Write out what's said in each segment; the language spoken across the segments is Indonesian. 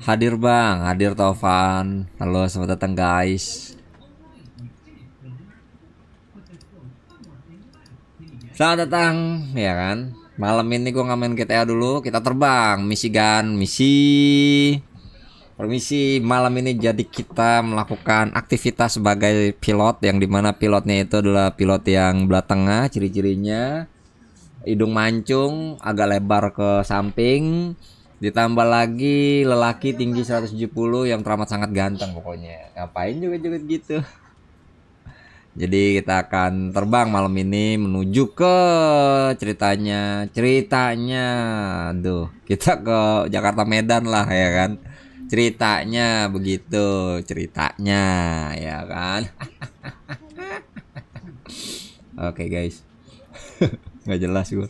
Hadir bang, hadir Tovan. Halo, selamat datang guys. Selamat datang, ya kan. Malam ini gue ngamen GTA dulu. Kita terbang, Michigan, misi. Permisi, malam ini jadi kita melakukan aktivitas sebagai pilot, yang dimana pilotnya itu adalah pilot yang belah tengah. Ciri-cirinya hidung mancung, agak lebar ke samping, ditambah lagi lelaki tinggi 170 yang teramat sangat ganteng pokoknya. Ngapain juga gitu. Jadi kita akan terbang malam ini menuju ke ceritanya aduh, kita ke Jakarta Medan lah ya kan. Ceritanya begitu, ceritanya ya kan. Oke guys. Nggak jelas gue.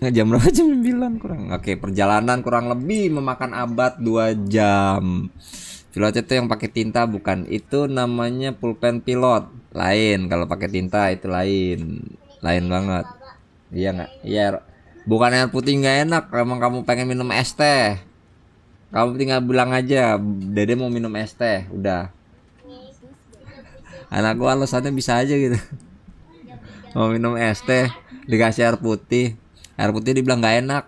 Jam berapa? Jam 9 kurang. Oke, perjalanan kurang lebih memakan abad 2 jam. Pilot itu yang pakai tinta bukan, itu namanya pulpen pilot. Lain, kalau pakai tinta itu lain. Lain banget. Iya nggak? Iya. Bukan air putih nggak enak. Emang kamu pengen minum es teh, kamu tinggal bilang aja, Dede mau minum es teh, udah. Anak gua alasannya bisa aja gitu. Mau minum es teh, dikasih air putih. Air putih dibilang nggak enak.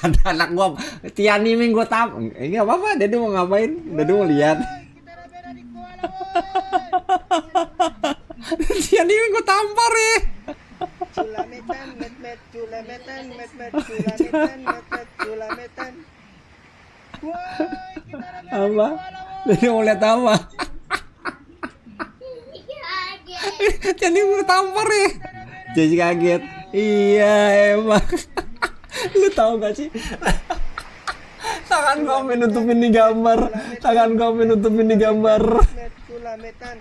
Ada anak gua Tiani Ming gua tap. Ini apa apa? Dede mau ngapain? Dede mau lihat. Tiani Ming gua tampar ya. Culametan, met, culametan, met, culametan, met, culametan. Woi, kita Apa? Dede mau lihat apa? Tiani Ming gua tampar ya. Jadi kaget. Iya emang. Lu tahu gak sih? Tangan gua menutupin di gambar. Tangan gua menutupin di gambar. Culametan.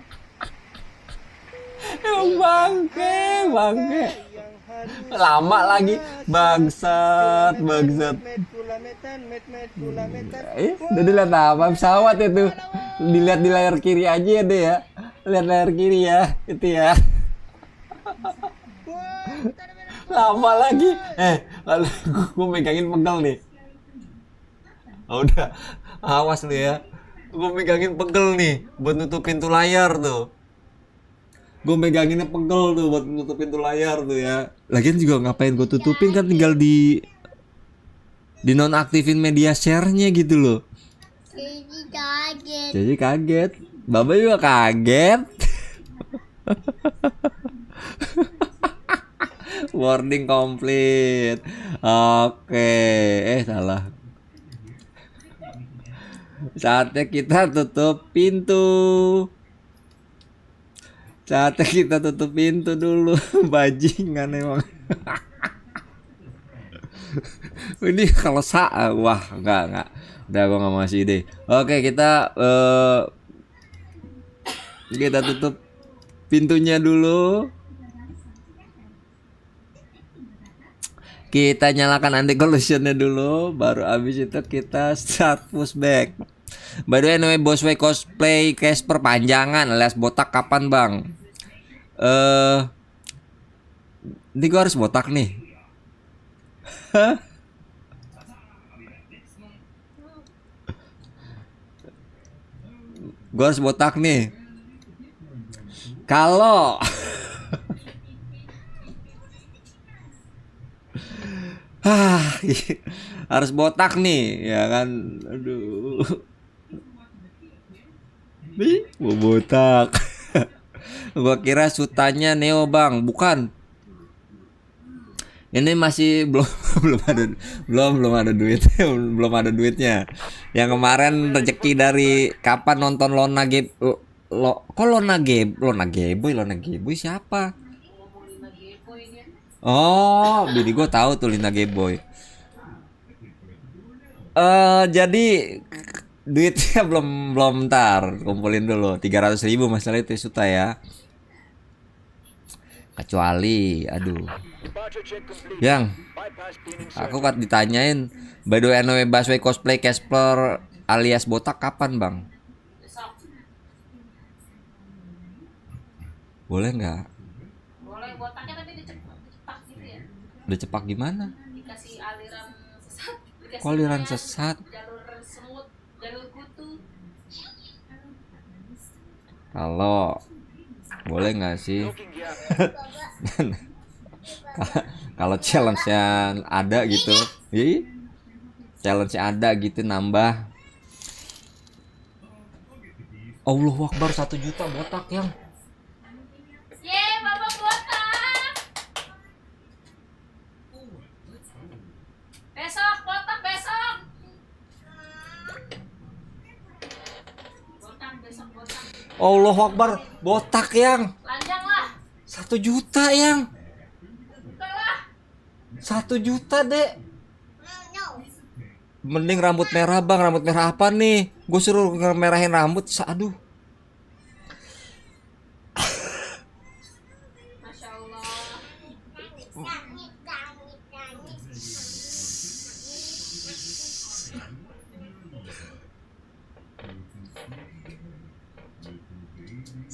Bangke. Lama lagi. Bangsat. Culametan, met, culametan. Udah dilihat apa? Pesawat itu. Dilihat di layar kiri aja ya deh ya. Lihat layar kiri ya. Itu ya. Lama lagi. Lalu gue megangin pegel nih. Udah, awas lu ya. Gue megangin pegel nih buat nutupin tuh layar tuh. Gue meganginnya pegel tuh buat nutupin tuh layar tuh ya. Lagian juga ngapain gue tutupin, kan tinggal di nonaktifin media share-nya gitu loh. Jadi kaget. Baba juga kaget. Boarding complete. Oke, salah. Saatnya kita tutup pintu. Saatnya kita tutup pintu dulu. Bajingan emang. Ini kalau wah enggak. Udah gua nggak masih ide. Oke, kita tutup pintunya dulu. Kita nyalakan anti collisionnya dulu, baru abis itu kita start pushback. By the way, anyway, Bosway cosplay Casper panjangan alias botak kapan bang? Ini gue harus botak nih. Gue harus botak nih. Kalau harus botak nih, ya kan? Aduh. Nih, mau botak. Gua kira sutannya Neo bang, bukan. Ini masih belum belum ada duit belum ada duitnya. Yang kemarin rezeki dari kapan nonton Lona Geboy siapa? Oh, bini gue tahu tuh Lina Geboy. Jadi duitnya belum ntar kumpulin dulu 300.000 masalah itu Suta ya. Kecuali aduh yang aku kan ditanyain by the way anyway Baswe cosplay Casper alias botak kapan bang? Boleh nggak? Boleh botaknya tapi dicepak gitu ya. Dicepak gimana? Dikasih aliran sesat, dikasih Kok aliran kayak sesat? jalur semut, jalur kutu. Kalau boleh nggak sih? Kalau challenge-nya ada gitu, challenge-nya ada gitu nambah. Allahu Akbar 1 juta botak yang. Yeay, bapak botak. Besok botak besok. Botak besok botak. Allahu Akbar botak yang. Lanjang lah. 1 juta yang. Enggak lah. 1 juta dek. Mending rambut merah bang. Rambut merah apa nih? Gue suruh ngemerahin rambut. Aduh. Masya Allah.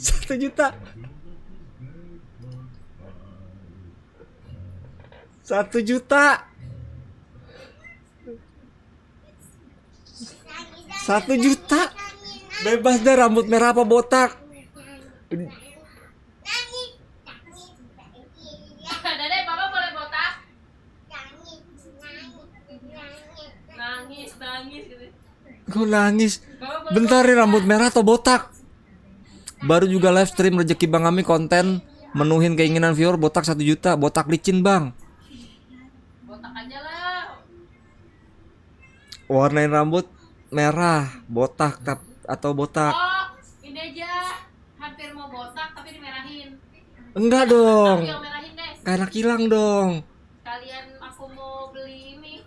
Satu juta. 1 juta. 1 juta. Bebas dah rambut merah apa botak. Dede, bapak boleh botak? Nangis gitu. Gue nangis. Bapak boleh Bentar nih rambut merah atau botak? Baru juga live stream rezeki Bang Ami konten menuhin keinginan viewer botak 1 juta. Botak licin bang. botak aja lah. Warnain rambut merah botak atau botak. Oh, ini aja. Hampir mau botak tapi dimerahin. Enggak dong. Tapi yang merahin deh. Kayak kilang dong. Kalian aku mau beli ini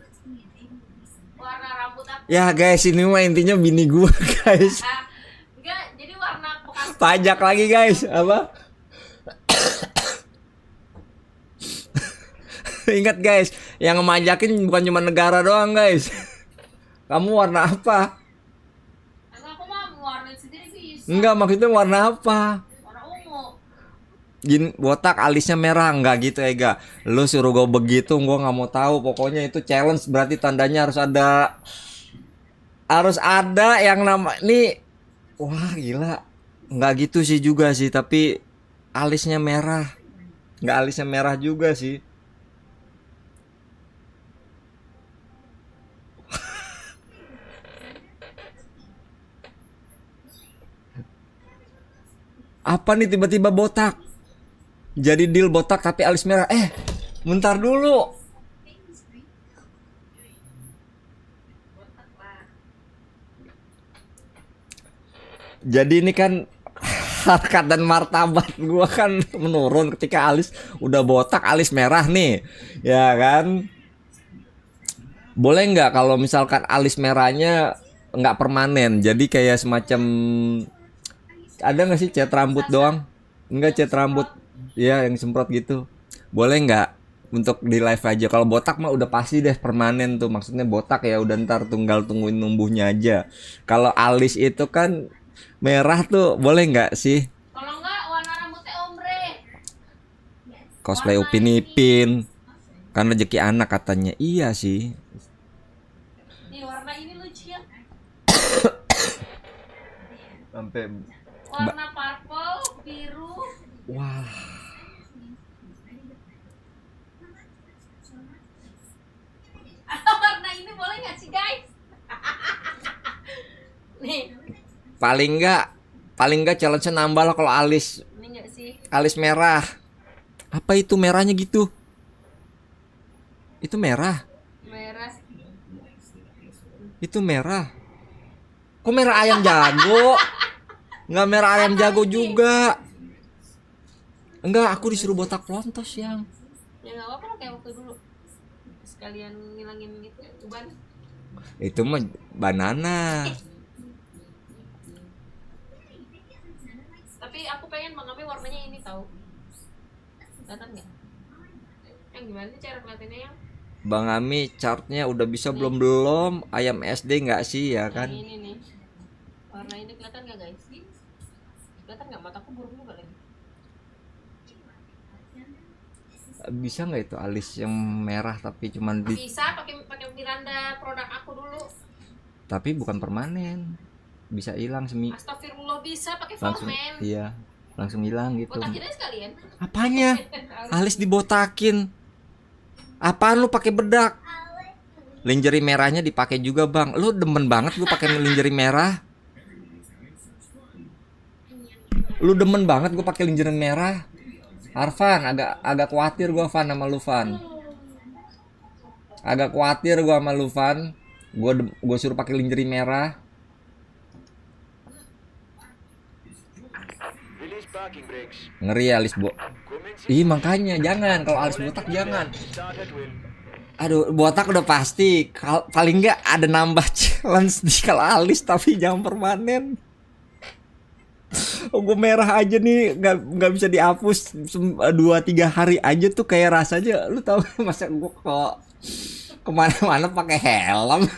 warna rambut aku. Ya guys ini mah intinya bini gua guys. Enggak, jadi warna bekas. Pajak lagi guys. Apa? Ingat guys, yang ngemajakin bukan cuma negara doang guys. Kamu warna apa? Aku mau warnain sendiri bisa. Enggak maksudnya warna apa? Warna ungu. Gini botak alisnya merah enggak gitu Ega. Lu suruh gue begitu gue nggak mau tahu. Pokoknya itu challenge berarti tandanya harus ada yang nama nih. Wah gila. Enggak gitu sih juga sih tapi alisnya merah. Enggak alisnya merah juga sih. Apa nih tiba-tiba botak? Jadi deal botak tapi alis merah. Bentar dulu. Jadi ini kan harkat dan martabat gua kan menurun ketika alis udah botak alis merah nih. Ya kan? Boleh nggak kalau misalkan alis merahnya nggak permanen. Jadi kayak semacam ada nggak sih cat rambut doang? Enggak cat rambut, ya yang semprot gitu. Boleh nggak untuk di live aja? Kalau botak mah udah pasti deh permanen tuh. Maksudnya botak ya udah ntar tinggal tungguin numbuhnya aja. Kalau alis itu kan merah tuh, boleh nggak sih? Kalau enggak warna rambutnya ombre. Cosplay Upin Ipin, kan rezeki anak katanya. Iya sih. Nih warna ini lucu ya. Sampai Warna purple, biru. wah. Warna ini boleh nggak sih guys? Nih, Paling nggak challenge nambah lah kalau ini nggak sih? alis merah. Apa itu merahnya gitu? Itu merah. Merah. Itu merah. Kok merah ayam jago? Nggak merah ayam jago juga. Enggak, aku disuruh botak pelontos yang. Ya nggak apa-apa lah, kayak waktu dulu. Sekalian ngilangin itu uban. Itu mah banana. Tapi aku pengen Bang Ami warnanya ini tahu. Kelihatan nggak? Yang gimana sih cara kelihatannya yang? Bang Ami chartnya udah bisa belum ayam SD nggak sih ya kan? Yang ini nih. Warna ini kelihatan nggak guys? Kelihatan nggak? Mataku burung juga lagi. Bisa nggak itu alis yang merah tapi cuman di Bisa pakai Miranda produk aku dulu. tapi bukan permanen, bisa hilang Astagfirullah, bisa pakai langsung formen. iya langsung hilang gitu. Botakin aja sekalian. Apanya? Alis dibotakin. Apaan lu pakai bedak? Lingerie merahnya dipakai juga bang. Lu demen banget lu pakai lingerie merah. Lu demen banget gue pakai lingerie merah. Arfan, agak khawatir gue Van sama lu Van. Agak khawatir gue sama lu Van. Gue suruh pakai lingerie merah. Release parking brakes. Ngeri alis Ih makanya jangan, kalau alis botak jangan. Start at wheel. Aduh, botak udah pasti. Paling nggak ada nambah challenge di kalau alis tapi jangan permanen. Oh, gue merah aja nih nggak bisa dihapus 2-3 hari aja tuh kayak rasanya lu tahu masa gue kok kemana-mana pakai helm.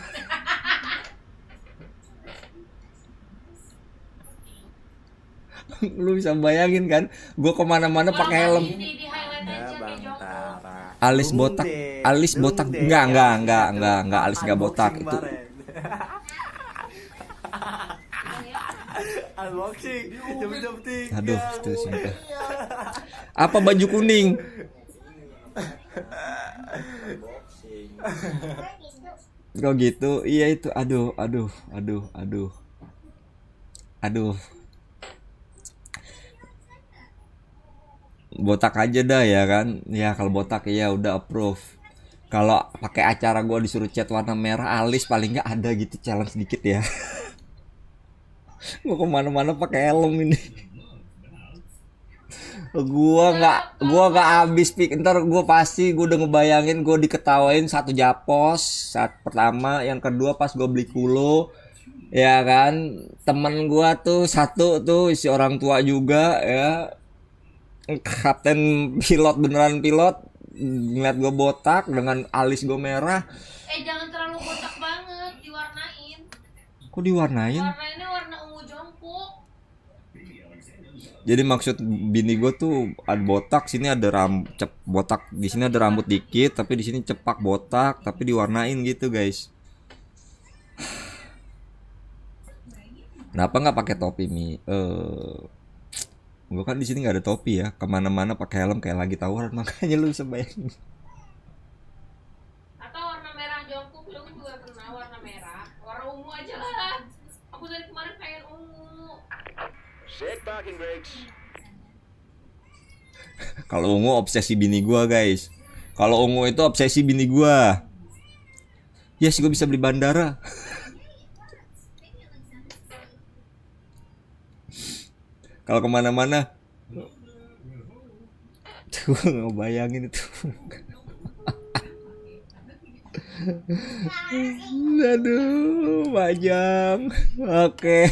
Lu bisa bayangin kan gue kemana-mana pakai helm. Di highlight aja kayak Joko. Alis botak enggak alis nggak botak itu. Unboxing, jam-jam 3. Aduh, itu sumpah. Apa baju kuning? Kok gitu? Iya itu. Aduh. Botak aja dah ya kan? Ya kalau botak ya udah approve. Kalau pakai acara gue disuruh cat warna merah alis paling nggak ada gitu challenge dikit ya. Gue kemana-mana pakai helm ini. gua nggak habis pik. Ntar gue udah ngebayangin gue diketawain satu japos saat pertama, yang kedua pas gue beli kulo ya kan, temen gue tuh satu tuh isi orang tua juga ya, kapten pilot beneran pilot, ngeliat gue botak dengan alis gue merah. Jangan terlalu botak banget, diwarnain. Kok diwarnain? Warnanya warna ungu jongkok. Jadi maksud bini gue tuh ada botak, sini ada botak, di sini ada rambut dikit, tapi di sini cepak botak, tapi diwarnain gitu guys. Kenapa nggak pakai topi Mi? Gue kan di sini nggak ada topi ya, kemana-mana pakai helm kayak lagi tawuran, makanya lu bisa bayangin. Atau warna merah jongkok, lu juga pernah warna merah. Warna ungu aja lah. Aku dari kemarin pengen ungu. Set parking brakes. Kalau ungu obsesi bini gua guys. Kalau ungu itu obsesi bini gua. Yes, gue bisa beli bandara. Kalau kemana-mana, tuh ngebayangin itu. Aduh, panjang. Oke.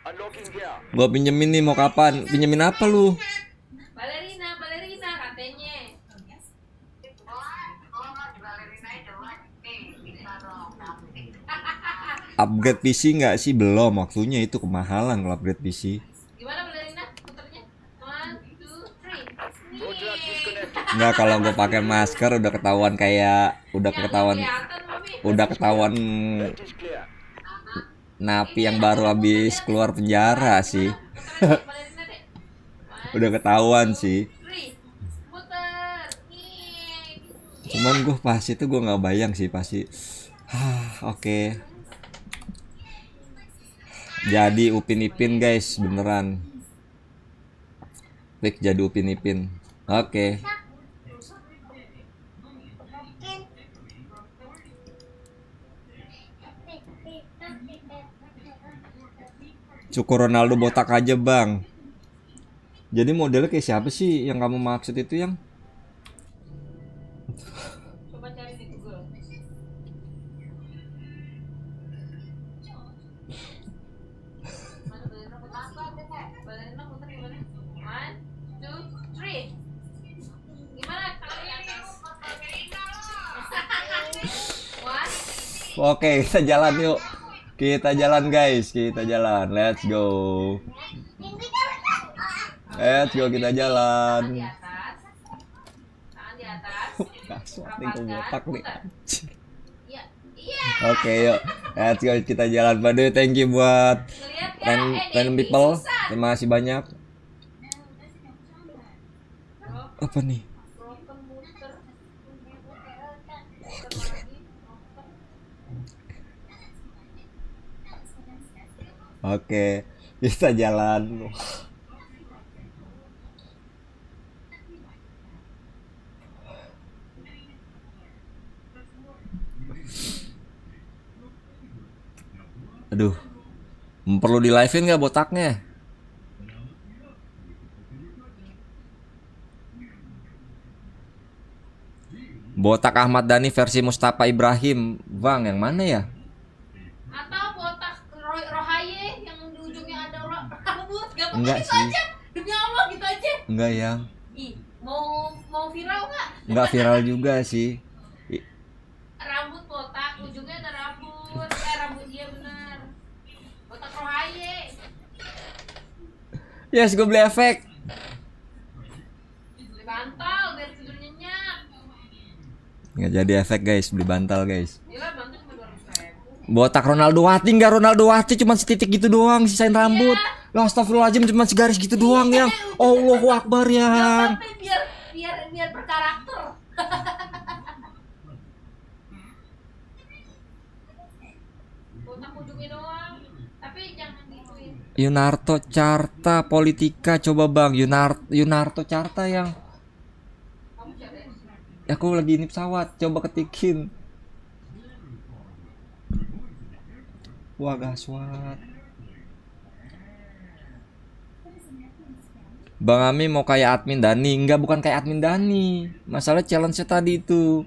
Unlocking gear. Gua pinjemin nih, mau kapan? Pinjemin apa lu? Balerina katanya. Upgrade PC nggak sih? Belum, waktunya itu kemahalan kalau upgrade PC. Gimana balerina? Puternya? 1, 2, 3. Road track disconnected. Nggak, kalau gua pakai masker udah ketahuan kayak udah ketahuan That is clear. napi yang baru habis keluar penjara sih. Balerina deh. Udah ketahuan sih. 3. Puter. Nih. Cuman gue pas itu gue nggak bayang sih pasti. Oke. Jadi Upin Ipin guys, beneran. Klik jadi Upin Ipin. Oke. Cukur Ronaldo botak aja bang. Jadi modelnya kayak siapa sih yang kamu maksud itu yang? Coba cari di Google. Mana badannya botak? Badannya botak gimana? One, two, three. Gimana kalau yang atas? One. Oke, kita jalan yuk. Kita jalan guys, kita jalan. Let's go. Let's go, kita Tangan di jalan. atas. Tangan di atas. Kasuat nih, kok botak nih. Iya. Iya. Oke, yuk. Let's go, kita jalan. Waduh, thank you buat Ngeliat kan? random people. Terima kasih banyak. Apa nih? Broken muter. Oke, kita jalan. Aduh, perlu di live-in nggak botaknya? Botak Ahmad Dhani versi Mustafa Ibrahim, bang, yang mana ya? Atau botak Rohaye yang di ujungnya ada rambut. Gak apa-apa Enggak gitu sih. aja. Demi Allah gitu aja. Enggak yang, Ih, mau viral nggak? enggak viral juga sih. Rambut botak, ujungnya ada rambut. Rambut dia benar. Botak Rohaye. Yes, gue beli efek. Beli bantal biar tidur nyenyak. Nggak jadi efek guys, beli bantal guys. Gila bantal cuma 200.000. Botak Ronaldo Wati, nggak Ronaldo Wati, cuma setitik gitu doang, sisain rambut. Lah astagfirullahaladzim, cuma segaris gitu doang yang. Allahu Akbar Gak yang. apa-apa, biar berkarakter. Botak ujungnya doang. Tapi jangan gituin. Yunarto Carta Politika, coba bang. Yunarto Carta yang. Kamu cari. Aku lagi ini pesawat, coba ketikin. Wah gaswat. Bang Ami mau kayak admin Dani. Enggak, bukan kayak admin Dani. Masalah challenge-nya tadi itu.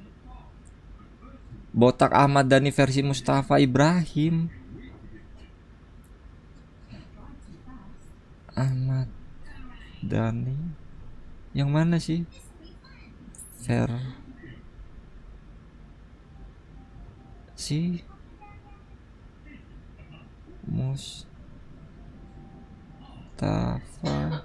Botak Ahmad Dhani versi Mustafa Ibrahim. Ahmad Dhani. Yang mana sih? Si Mustafa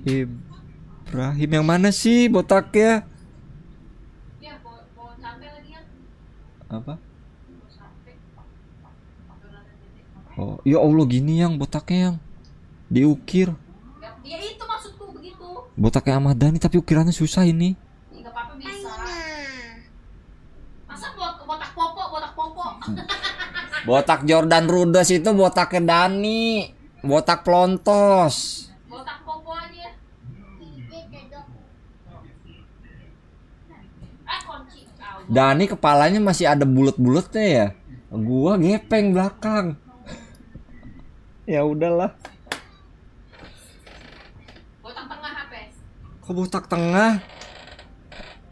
Ibrahim, yang mana sih botaknya? Ya, bawa capek lagi ya. Apa? Bawa capek. Oh, ya Allah, gini yang botaknya yang diukir. Ya itu maksudku begitu. Botaknya Ahmad Dhani tapi ukirannya susah ini. Ya nggak apa-apa bisa. Masa botak popo, botak popo. Botak Jordan Rudess itu botaknya Dani. Botak Plontos. Botak popo aja. Kunci. Dani kepalanya masih ada bulat-bulatnya ya. Gua gepeng belakang. Ya udahlah. Botak tengah HP. Kok botak tengah?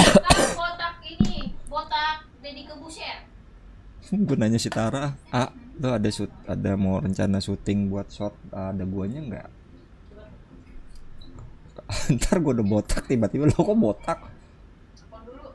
Kan botak ini, botak Deddy Kebuser. Gue nanya si Tara, tuh ada mau rencana syuting buat shot, ada guanya nggak? Ntar gue udah botak tiba-tiba lo kok botak? Telepon dulu.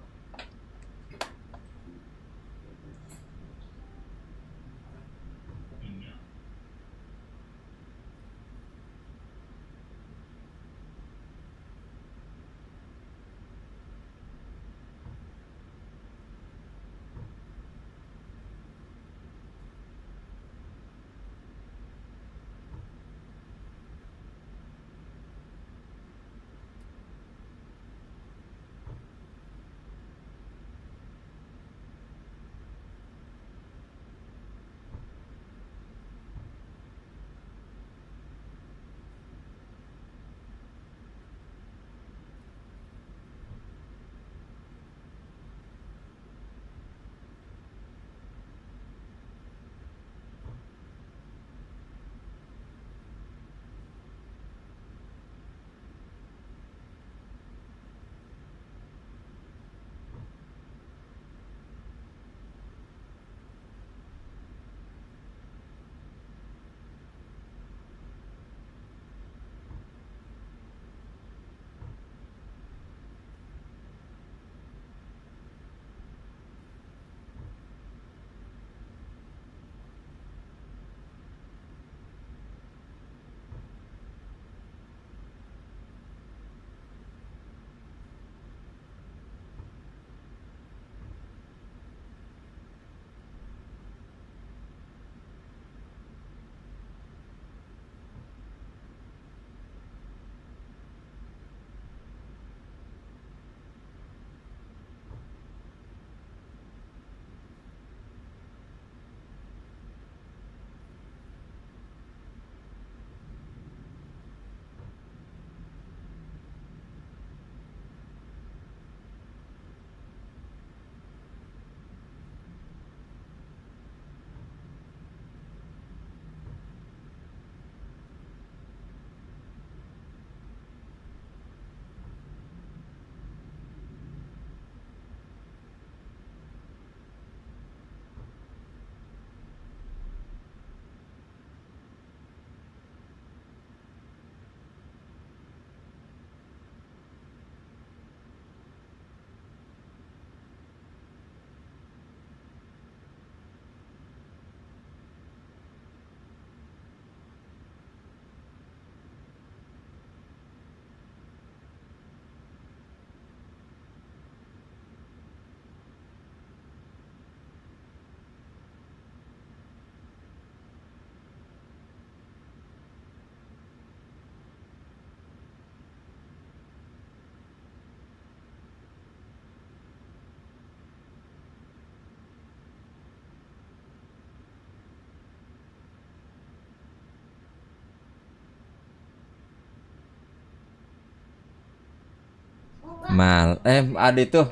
Ada itu.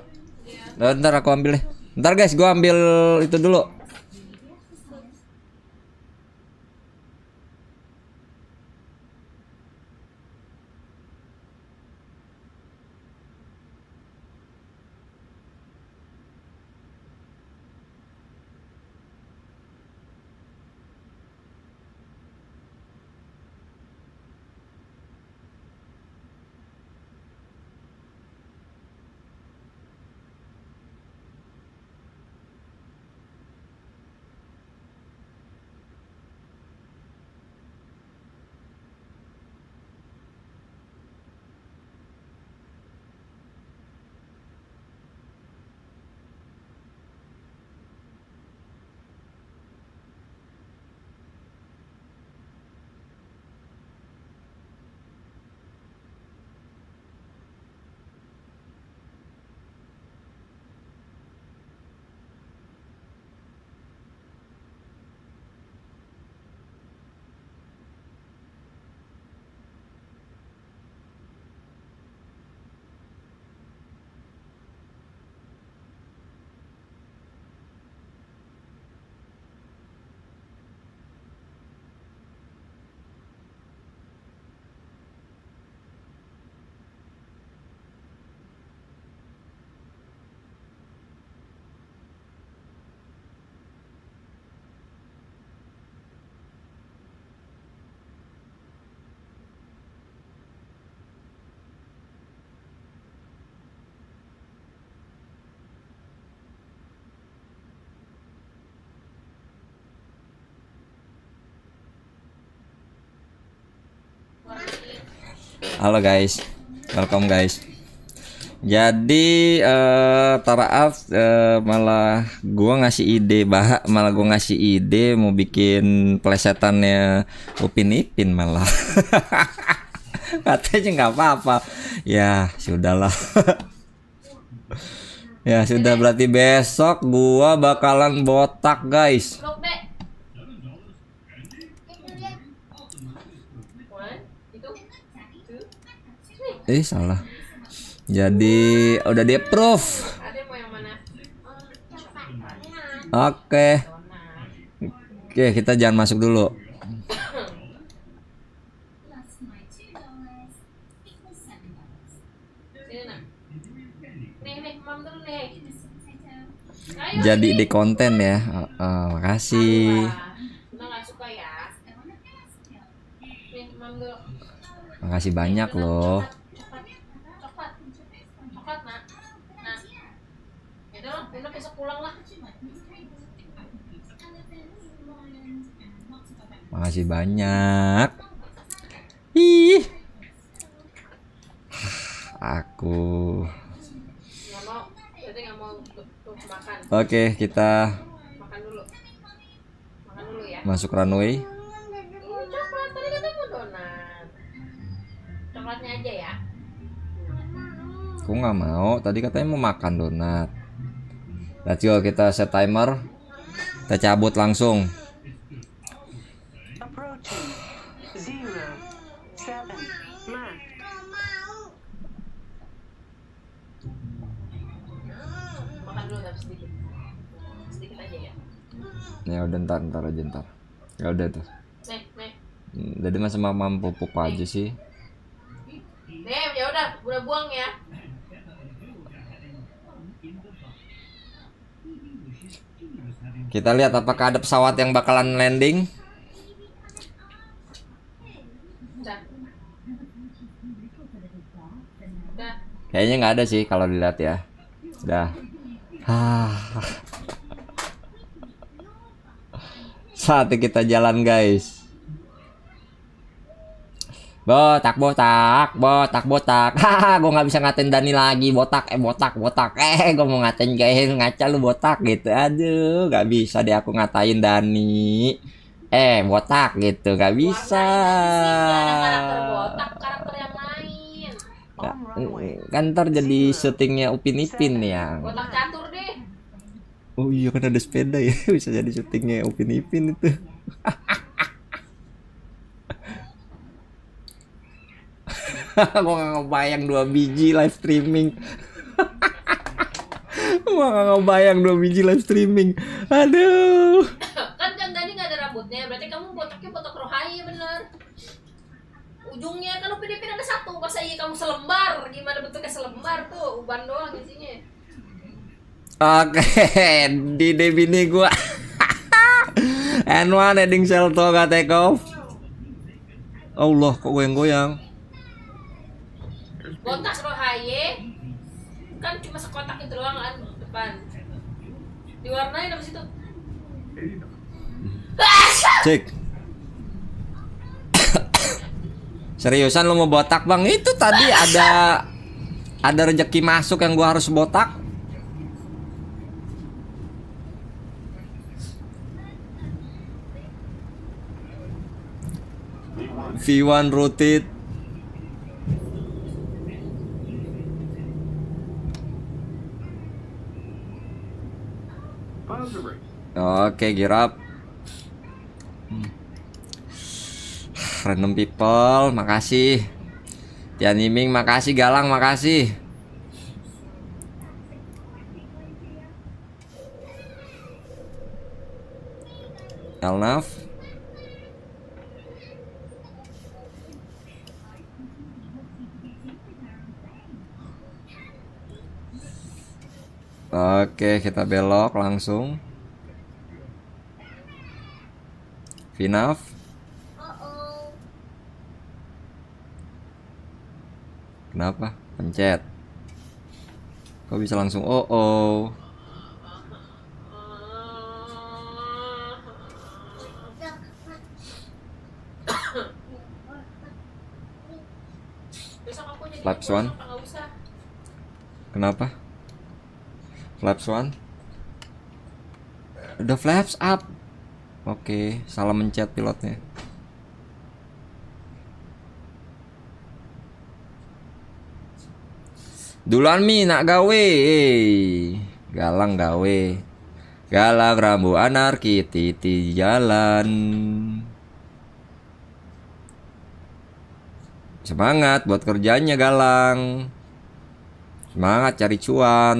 Ntar aku ambil deh. Ntar guys, gua ambil itu dulu. Halo guys, welcome guys. Jadi Taraaf malah gua ngasih ide mau bikin plesetannya Upin Ipin malah. Katanya nggak apa-apa. Ya sudahlah. Ya sudah, berarti besok gua bakalan botak guys. Blok deh. One, itu. Salah. Jadi udah di approve. Ada mau yang mana? Oke. Oke, kita jangan masuk dulu. Sini nak. Nih, mam dulu nih. Ayo, Jadi sini. di konten ya. Makasih. Udah nggak suka ya? Nih, mam dulu. Makasih banyak loh. Coklat nak. Nah, ya udah besok pulang lah. Makasih banyak. Ih. Aku. Nggak mau, berarti nggak mau tuh makan. Oke, kita Makan dulu. Makan dulu ya. masuk runway. Coklat, tadi katanya mau donat. Coklatnya aja ya. Aku nggak mau. Tadi katanya mau makan donat. Let's go, kita set timer. Kita cabut langsung. Approaching 07 Mark. Makan dulu tapi sedikit. Sedikit aja ya. Ya udah, ntar aja ntar. Ya udah tuh. Nih. Jadi masa mama pupuk aja sih. Nih, ya udah buang ya. Kita lihat apakah ada pesawat yang bakalan landing. Udah. Udah. Kayaknya nggak ada sih kalau dilihat ya. Dah. Saatnya kita jalan guys. Botak. Haha, gue nggak bisa ngatain Dani lagi. Botak. Gue mau ngatain kayak ngaca lu botak gitu. Aduh, nggak bisa deh aku ngatain Dani. Botak gitu, nggak bisa. Karakter botak, karakter yang lain. Kan ntar jadi syutingnya Upin Ipin ya. Botak catur deh. Oh iya, kan ada sepeda ya. Bisa jadi syutingnya Upin Ipin itu. Gua nggak ngebayang 2 biji live streaming. Gua nggak ngebayang 2 biji live streaming. Aduh. Kan tadi nggak ada rambutnya, berarti kamu botaknya botak rohai bener. Ujungnya kan upin-ipin ada 1, masa iya kamu selembar? Gimana bentuknya selembar tuh? Uban doang isinya. Oke, di bini gua. N1 heading shell toga take off. Allah, kok goyang-goyang. Botak rohaye kan cuma sekotak itu doang kan depan. Diwarnain apa situ? Cek. Seriusan lu mau botak, Bang? Itu tadi ada rezeki masuk yang gua harus botak. V1 rotate. Oke, gear up. Random people, makasih. Tian Yiming, makasih. Galang, makasih. Elnaf. Oke, kita belok langsung. Vinaf. Kenapa? Pencet. Kok bisa langsung oh. Besok aku jadi Flaps one. nggak usah. Kenapa? Flaps one. Udah flaps up. Oke, salah mencet pilotnya. Duluan Mi nak gawe. Galang gawe. Galang rambu anarki titi jalan. Semangat buat kerjanya Galang. Semangat cari cuan.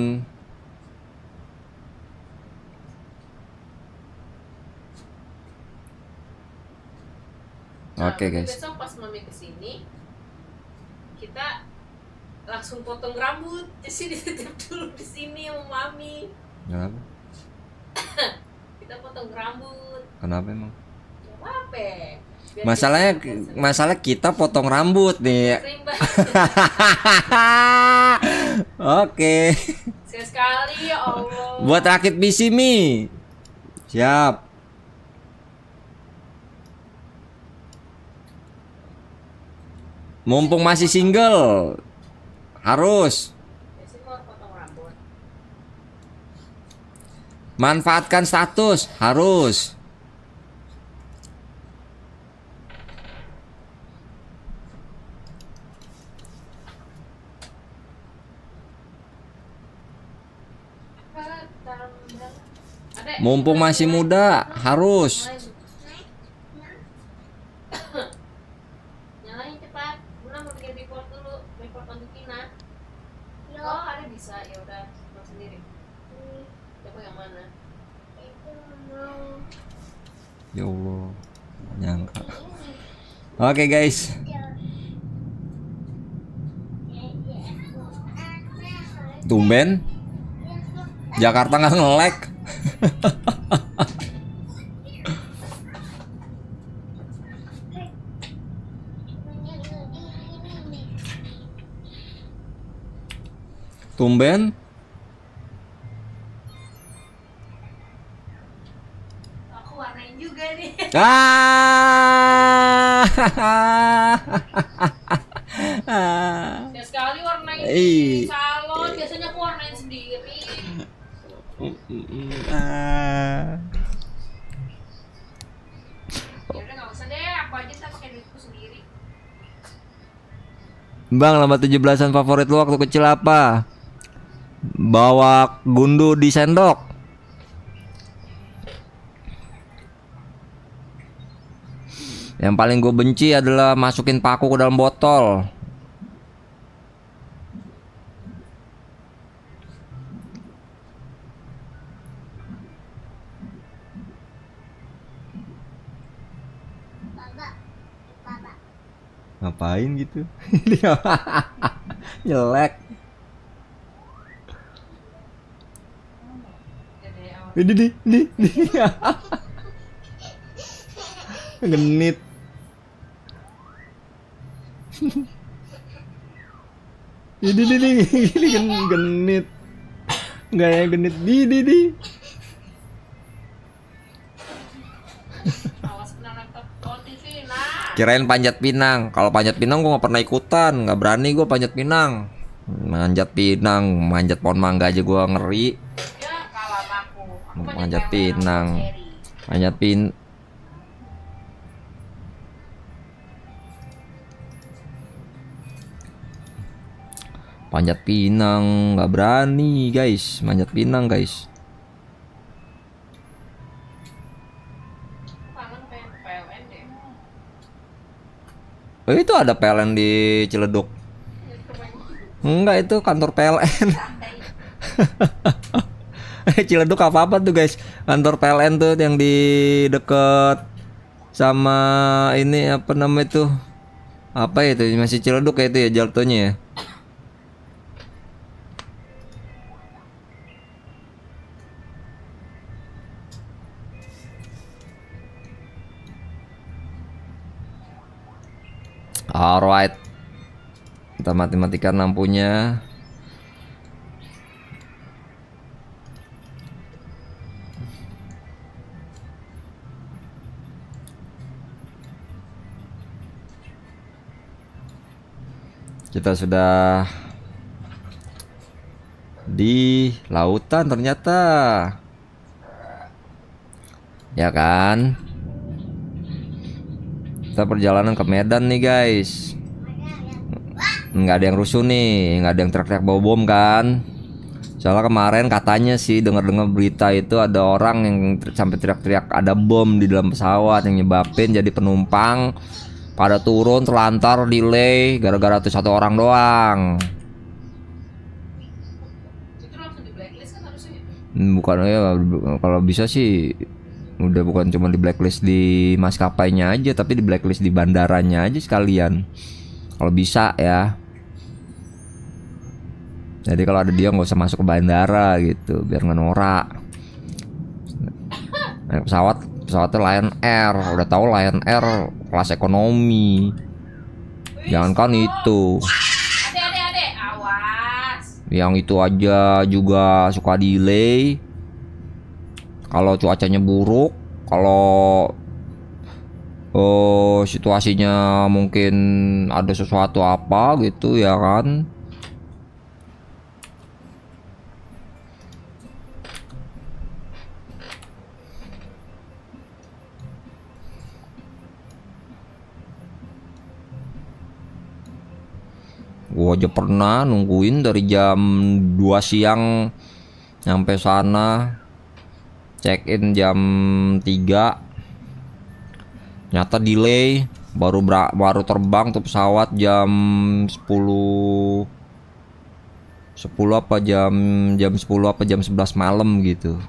Oke, guys. Besok pas mami kesini, kita langsung potong rambut. Jadi dititip dulu di sini sama mami. Kenapa? Kita potong rambut. Kenapa emang? Gak apa-apa. Biar Masalah kita potong rambut nih. Rimba. Oke. Sekali ya Allah. Buat rakit PC Mi. Siap. Mumpung masih single. Harus. Biasanya mau potong rambut. Manfaatkan status. Harus. Adek, Mumpung masih muda. Harus. nyalain cepat. Buna mau bikin report dulu. Report untuk Kina. Oh, ada bisa. Ya udah, mau sendiri. Coba yang mana? Ya Allah. Nyangka. Oke guys. Tumben Jakarta nggak nge-lag. Tumben. Aku warnain juga nih. Ya sekali warnain di salon. Biasanya aku warnain sendiri. Ya udah nggak usah deh. Aku aja tak pakai duitku sendiri. Bang, lama 17-an favorit lu waktu kecil apa? Bawa gundu di sendok. Yang paling gue benci adalah masukin paku ke dalam botol. Ngapain gitu? Jelek. Ini. Genit. Ini genit. Gaya genit di. Awas kena laptop on TV nah. Kirain panjat pinang. Kalau panjat pinang gua nggak pernah ikutan, nggak berani gua panjat pinang. Manjat pinang, manjat pohon mangga aja gua ngeri. Ya kalah aku. Manjat pinang. Manjat pin. Panjat pinang nggak berani guys, manjat pinang guys. Kangen PLN deh. Itu ada PLN di Ciledug. Enggak, itu kantor PLN. Ciledug apa tuh guys? Kantor PLN tuh yang di deket sama ini apa namanya itu? Apa itu? Masih Ciledug kayak itu ya jatuhnya ya. Alright, kita mati-matikan lampunya. Kita sudah di lautan ternyata, ya kan? Kita perjalanan ke Medan nih guys. Nggak ada yang rusuh nih, nggak ada yang teriak-teriak bawa bom kan. Soalnya kemarin katanya sih dengar-dengar berita itu ada orang yang sampai teriak-teriak ada bom di dalam pesawat yang nyebabin jadi penumpang pada turun terlantar delay gara-gara tuh satu orang doang. Itu langsung di blacklist kan harusnya. Bukan ya, kalau bisa sih udah bukan cuma di blacklist di maskapainya aja, tapi di blacklist di bandaranya aja sekalian. Kalau bisa ya. Jadi kalau ada dia nggak usah masuk ke bandara gitu, biar nggak norak. Naik pesawatnya Lion Air, udah tahu Lion Air kelas ekonomi. Jangankan itu, Adek, awas. yang itu aja juga suka delay. Kalau cuacanya buruk, kalau situasinya mungkin ada sesuatu apa gitu ya kan. Gua aja pernah nungguin dari jam 2 siang nyampe sana, check in jam 3, nyata delay, baru terbang tuh pesawat jam 10 apa jam 10 apa jam 11 malam gitu.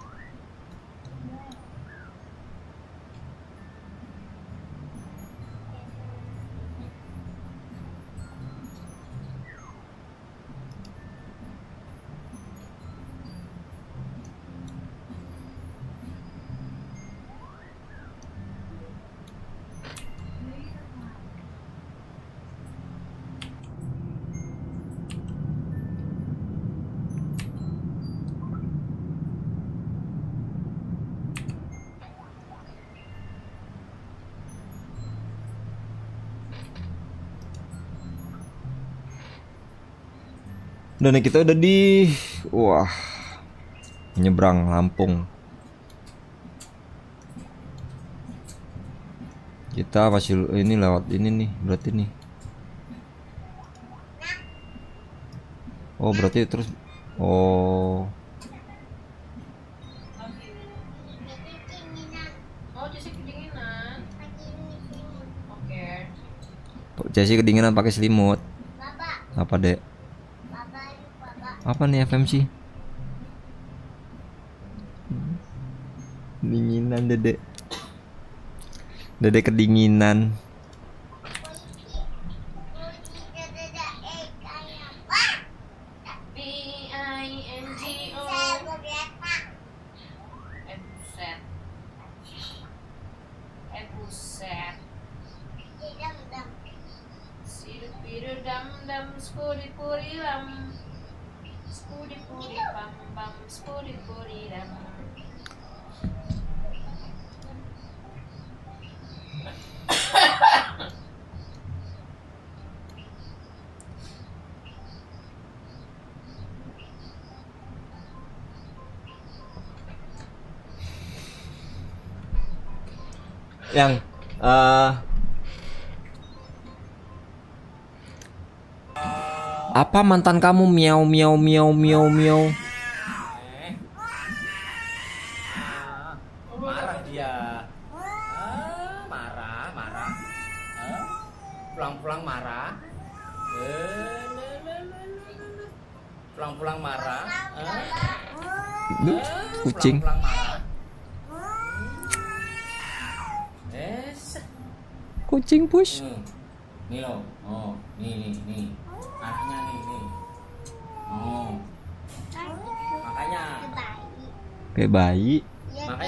Dan kita udah di nyebrang Lampung. Kita masih ini lewat ini nih, berarti nih. Oh, berarti terus Oh, Jesse kedinginan. Oke. Jesse kedinginan pakai selimut. Apa, Dek? Apa nih FMC? Kedinginan Dedek. Dedek kedinginan. spudi puri ram. Spudi puri pam pam, spudi puri ram. Yang apa mantan kamu miau miau miau miau miau. Marah dia. Marah, marah. Pulang-pulang marah. Pulang-pulang marah. Kucing. Pulang-pulang marah. Kucing push. Nih loh. Oh, nih. Anaknya nih. Oh. Makanya Kayak bayi.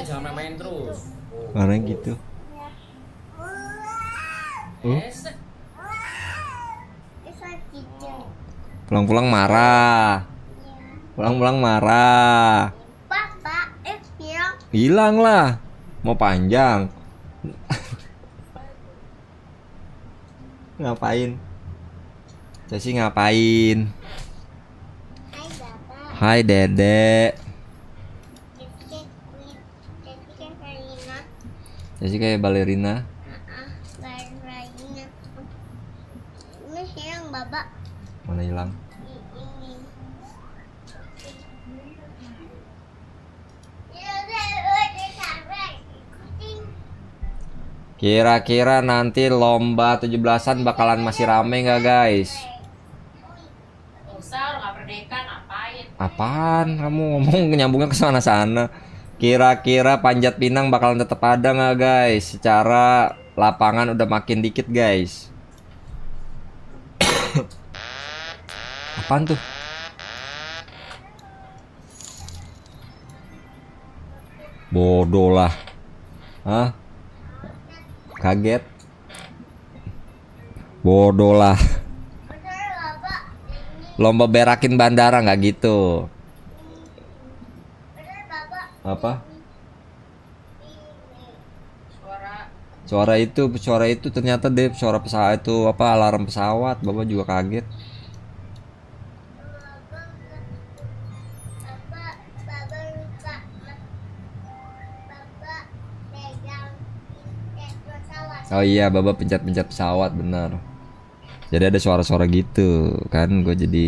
jangan main terus. Orang gitu. Pulang-pulang marah. Pulang-pulang marah. Hilang lah. Mau panjang. Ngapain? Ceci ngapain? Hai Dedek. Ceci kayak balerina. Mana hilang? Kira-kira nanti lomba 17-an bakalan masih rame nggak guys? Usah orang nggak merdeka ngapain? Apaan kamu ngomong nyambungnya ke sana-sana? Kira-kira Panjat Pinang bakalan tetap ada nggak guys? Secara lapangan udah makin dikit guys. Apaan tuh? Bodoh lah. Hah? Kaget. Bodoh lah. Lomba berakin bandara nggak gitu. Apa? Suara itu ternyata deh suara pesawat itu apa alarm pesawat. Bapak juga kaget. Oh iya, Bapak pencet-pencet pesawat bener. Jadi ada suara-suara gitu kan, gue jadi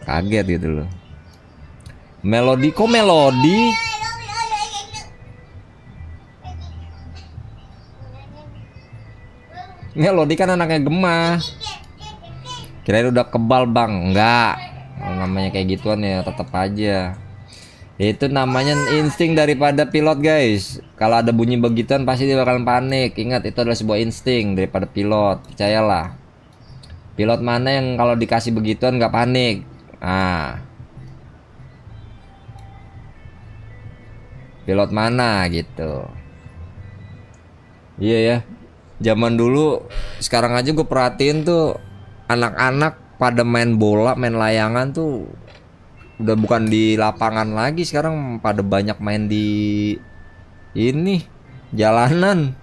kaget gitu loh. Melodi kok melodi? Melodi kan anaknya Gemma. Kirain udah kebal bang, enggak. Namanya kayak gituan ya tetap aja. Itu namanya insting daripada pilot guys. Kalau ada bunyi begituan pasti dia bakalan panik. Ingat itu adalah sebuah insting daripada pilot. Percayalah. Pilot mana yang kalau dikasih begituan nggak panik? Ah. Pilot mana gitu. Iya ya. Zaman dulu sekarang aja gue perhatiin tuh anak-anak pada main bola, main layangan tuh udah bukan di lapangan lagi, sekarang pada banyak main di ini jalanan.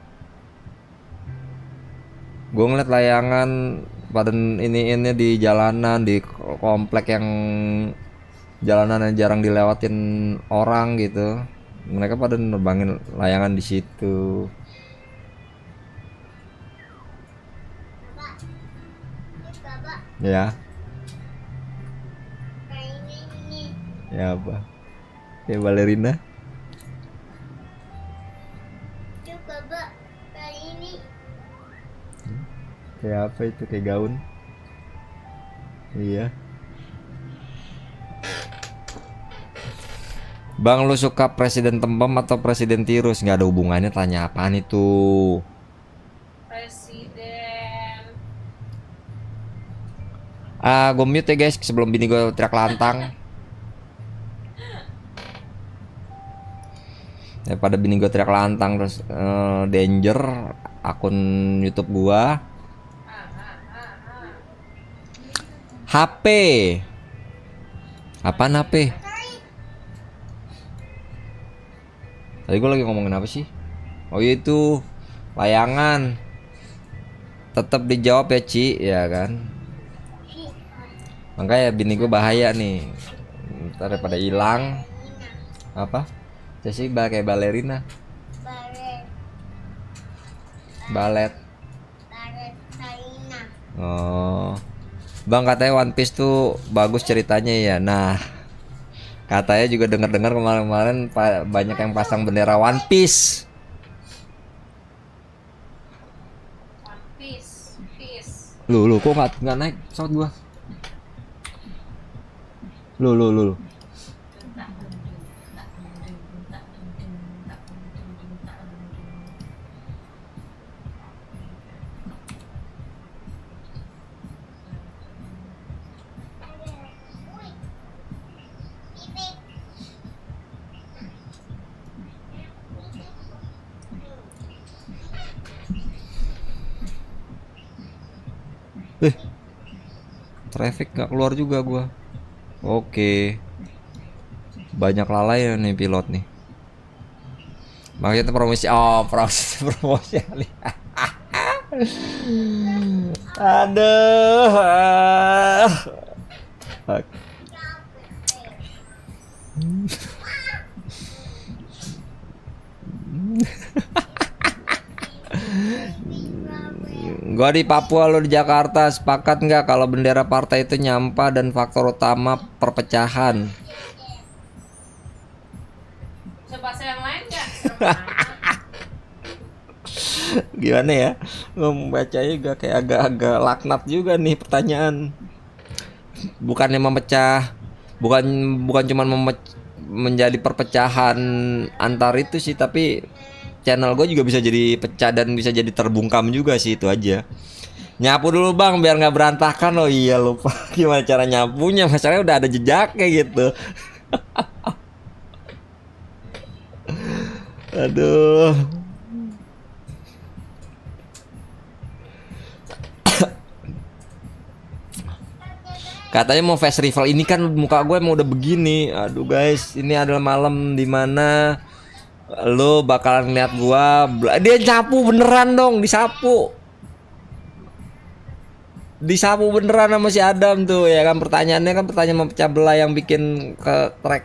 Gue ngeliat layangan pada ini di jalanan, di komplek yang jalanan yang jarang dilewatin orang gitu. Mereka pada nerbangin layangan di situ. Ya. Ya apa? Kayak balerina? Kayak apa itu? Kayak gaun? Iya. Bang, lu suka presiden Tembem atau presiden Tirus? Nggak ada hubungannya, tanya apaan itu? Presiden. Gue mute ya guys sebelum bini gue teriak lantang. Daripada bini gue teriak lantang terus danger akun YouTube gua. HP. Apaan HP? Tadi gue lagi ngomongin apa sih? Oh iya itu layangan. Tetap dijawab ya Ci, ya kan? Makanya bini gue bahaya nih. Ntar daripada hilang. Apa? Ceci kayak balerina. Balet. Oh. Bang katanya One Piece tuh bagus ceritanya ya. Nah, katanya juga dengar-dengar kemarin-kemarin banyak yang pasang bendera One Piece. Lu kok nggak naik pesawat gua? Lu. Traffic nggak keluar juga gua. Oke. Banyak lalai ya nih pilot nih. Makanya promosi. Oh, promosi. Aduh. Gua di Papua, lo di Jakarta. Sepakat nggak kalau bendera partai itu nyampah dan faktor utama perpecahan? Bahasa yang lain nggak? Gimana ya? Lo membacanya juga kayak agak-agak laknat juga nih pertanyaan. Bukannya memecah, bukan cuma menjadi perpecahan antar itu sih, tapi channel gue juga bisa jadi pecah dan bisa jadi terbungkam juga sih, itu aja. Nyapu dulu bang biar nggak berantakan. Oh iya lupa gimana cara nyapunya, masalahnya udah ada jejaknya gitu. Aduh. Katanya mau face reveal, ini kan muka gue emang udah begini. Aduh guys, ini adalah malam dimana lo bakalan ngeliat gua. Dia nyapu beneran dong, disapu beneran sama si Adam tuh ya kan. Pertanyaannya kan pertanyaan memecah belah yang bikin ke track.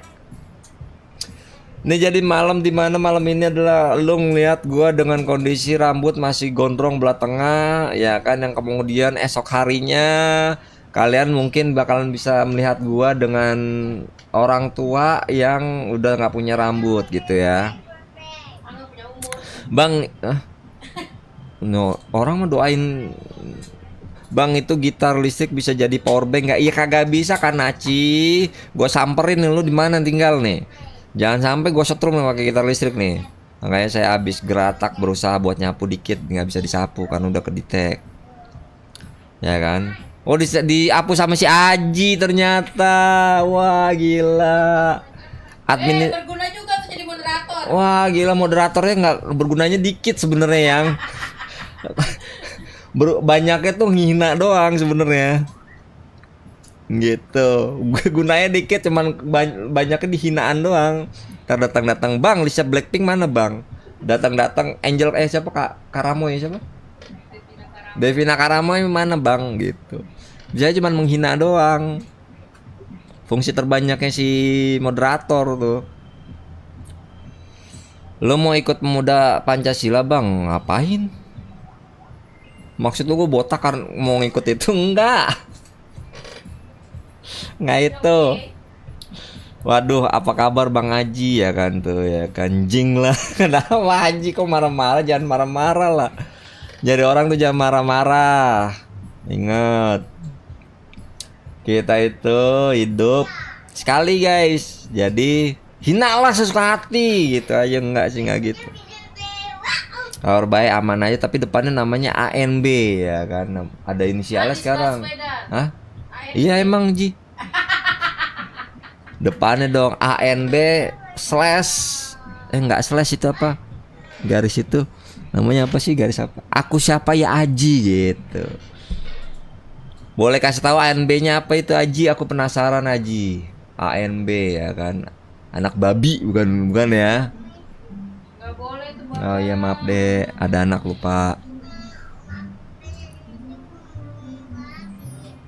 Ini jadi malam dimana malam ini adalah lo ngeliat gua dengan kondisi rambut masih gondrong belah tengah ya kan, yang kemudian esok harinya kalian mungkin bakalan bisa melihat gua dengan orang tua yang udah nggak punya rambut gitu ya. Bang, no, orang mau doain bang itu gitar listrik bisa jadi power bank nggak? Iya kagak bisa kan Aci. Gue samperin nih, lu di mana tinggal nih? Jangan sampai gue setrum nih pakai gitar listrik nih. Makanya saya habis geratak berusaha buat nyapu dikit, nggak bisa disapu kan udah kedetek. Ya kan? Oh diapu sama si Aji ternyata. Wah gila. Admin berguna juga tuh jadi moderator. Wah gila, moderatornya nggak bergunanya dikit sebenarnya yang banyaknya tuh ngina doang sebenarnya gitu. Gunanya dikit, cuman banyaknya dihinaan doang. Datang bang Lisa Blackpink mana bang, datang Angel siapa Karamoy siapa Devina Karamoy mana bang gitu. Bisa cuman menghina doang. Fungsi terbanyaknya si moderator tuh. Lo mau ikut pemuda Pancasila bang? Ngapain? Maksud lo gue botak kan mau ngikut itu? Enggak itu. Waduh, apa kabar Bang Haji ya kan tuh ya kan, jing lah. Kenapa Haji kok marah-marah? Jangan marah-marah lah. Jadi orang tuh jangan marah-marah. Ingat, kita itu hidup sekali guys. Jadi hinalah sesuka hati gitu aja. Enggak sih, enggak gitu. Kabar baik aman aja, tapi depannya namanya ANB ya kan. Ada inisialnya sekarang. Hah? Iya emang Ji. Depannya dong ANB slash enggak slash itu apa? Garis itu namanya apa sih, garis apa? Aku siapa ya Aji gitu. Boleh kasih tahu ANB-nya apa itu Aji? Aku penasaran Aji. ANB ya kan. Anak babi bukan ya? Nggak boleh tuh Bapak. Oh iya maaf deh, ada anak lupa.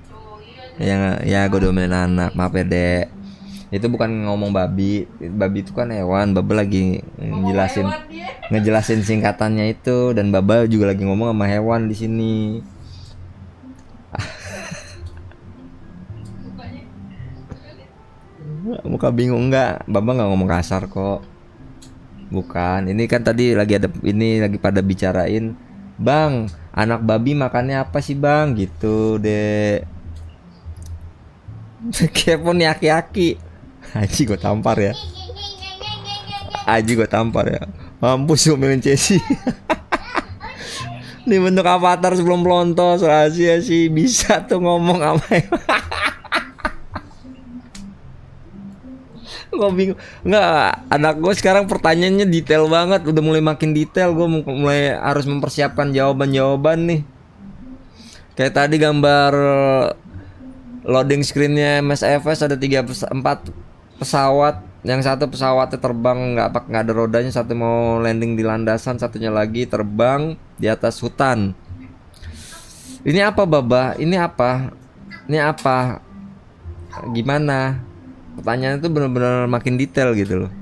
Tuh, iya. Ya gue domelin anak, maaf ya dek. Itu bukan ngomong babi. Babi itu kan hewan. Baba lagi ngejelasin Hewan dia. ngejelasin singkatannya itu, dan Baba juga lagi ngomong sama hewan di sini. Muka bingung enggak? Baba nggak ngomong kasar kok. Bukan. Ini kan tadi lagi pada bicarain, Bang, anak babi makannya apa sih Bang? Gitu dek. Kepo nih aki-aki. Aji gue tampar ya. Aji gue tampar ya. Mampus ngomelin Cesi. Ini bentuk avatar sebelum pelontos rahasia sih bisa tuh ngomong sama. Gue bingung. Nggak, anak gue sekarang pertanyaannya detail banget. Udah mulai makin detail. Gue mulai harus mempersiapkan jawaban-jawaban nih. Kayak tadi gambar loading screennya MSFS ada 4 pesawat. Yang satu pesawatnya terbang nggak ada rodanya, satu mau landing di landasan, satunya lagi terbang di atas hutan. Ini apa Baba? Ini apa? Gimana? Pertanyaan itu benar-benar makin detail gitu loh.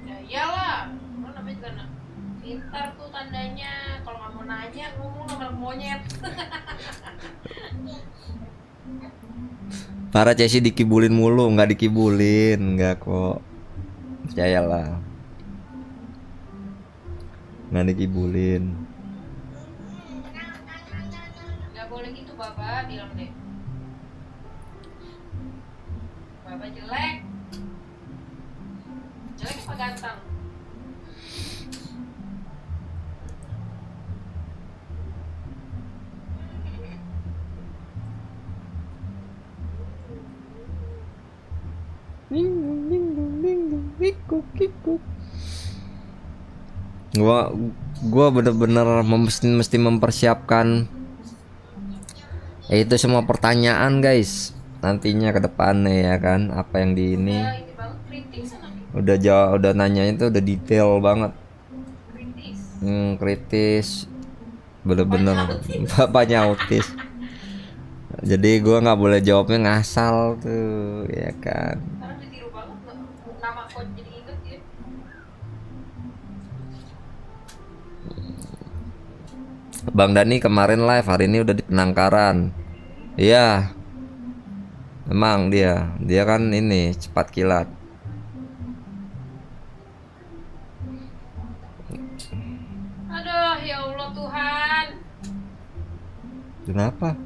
Ya iyalah, lo namanya juga anak pintar tuh tandanya. Kalau nggak mau nanya, ngomong sama anak monyet. Para Cesi dikibulin mulu, nggak dikibulin, nggak kok. Percayalah. Nggak dikibulin. Nggak boleh gitu Bapak, bilang deh. Bapak jelek. Jelek apa ganteng? Gua bener-bener mesti mempersiapkan itu semua pertanyaan guys, nantinya ke depannya ya kan, apa yang di ini Ya, ini banget kritis anaknya. udah nanya itu udah detail banget. Kritis. Kritis bener-bener. Bapaknya autis. Jadi gua nggak boleh jawabnya ngasal tuh ya kan. Sekarang ditiru banget loh. Nama kok jadi inget ya. Bang Dani kemarin live, hari ini udah di Penangkaran. Iya. Emang dia kan ini cepat kilat. Aduh, ya Allah Tuhan. Kenapa?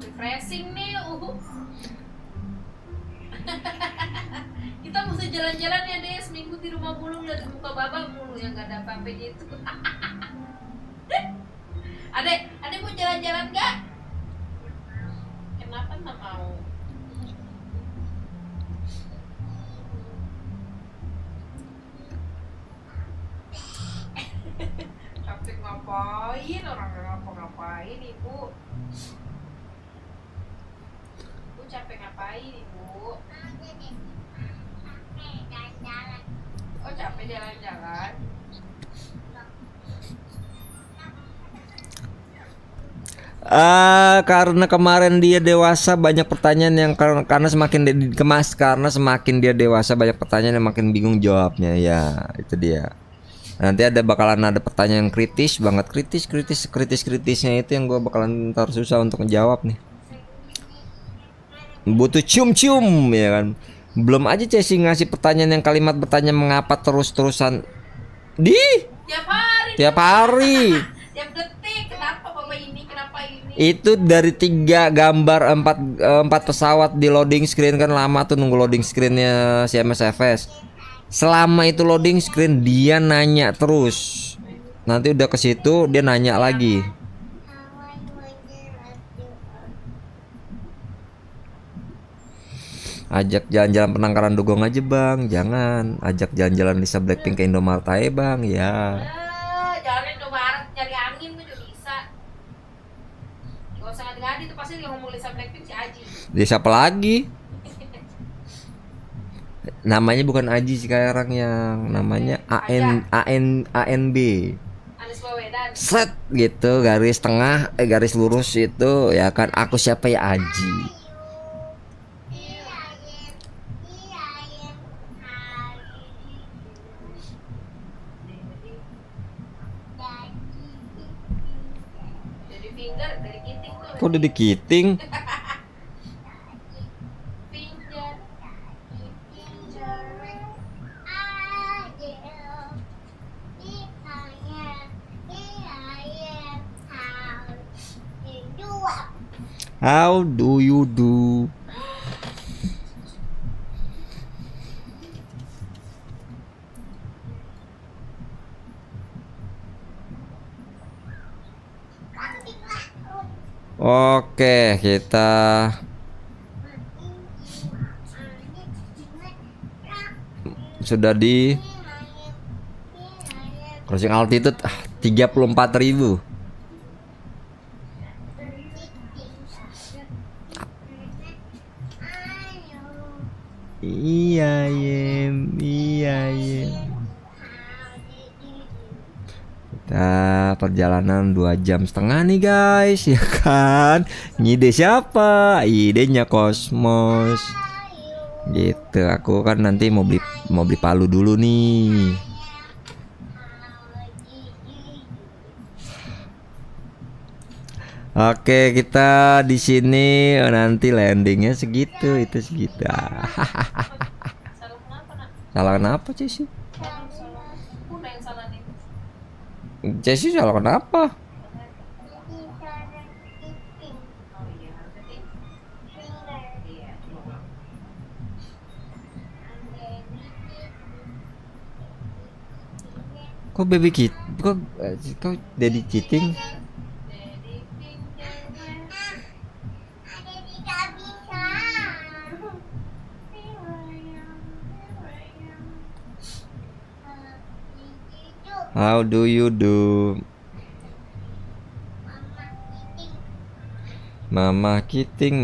Refreshing nih. Kita mesti jalan-jalan ya deh, seminggu di rumah mulu lihat muka Baba mulu yang gak ada apa-apa gitu. Adek mau jalan-jalan gak? Kenapa nggak mau? Capek ngapain? Orang nggak ngapa-ngapain ibu. Ibu capek ngapain ibu? Oh capek jalan-jalan. Karena kemarin dia dewasa banyak pertanyaan yang karena semakin dia dewasa banyak pertanyaan yang makin bingung jawabnya ya, itu dia. Nanti bakalan ada pertanyaan yang kritisnya itu yang gue bakalan ntar susah untuk menjawab nih. Butuh cium-cium ya kan. Belum aja Cesi ngasih pertanyaan yang kalimat bertanya mengapa terus-terusan tiap hari. Tiap detik, kenapa Bapak ini, kenapa ini? Itu dari 3 gambar 4 pesawat di loading screen, kan lama tuh nunggu loading screennya si MSFS. Selama itu loading screen dia nanya terus. Nanti udah ke situ dia nanya lagi. Ajak jalan-jalan Penangkaran Dugong aja bang, jangan ajak jalan-jalan Lisa Blackpink ke Indomaret aja bang ya. Jalan Indomaret cari angin. Dia siapa lagi? Namanya bukan Aji sekarang, yang namanya ANB. Anies Baswedan. Set gitu, garis tengah, garis lurus itu ya kan. Aku siapa ya, Aji. Jadi finger dari kiting tuh. Kok udah dikiting? Finger. How do you do? Oke, kita sudah di crossing altitude 34.000. Iya, kita perjalanan 2,5 jam nih guys, ya kan? Ngide siapa? Idenya Kosmos. Gitu, aku kan nanti mau beli palu dulu nih. Oke, kita di sini nanti landingnya segitu, itu segitu. Salah kenapa nak? Salah kenapa, Cesi? Salah. Udah yang salah nih. Cesi salah kenapa? Oh iya, berarti. Iya. Kok kok daddy cheating? Jadi finger. How do you do? Mama Kiting.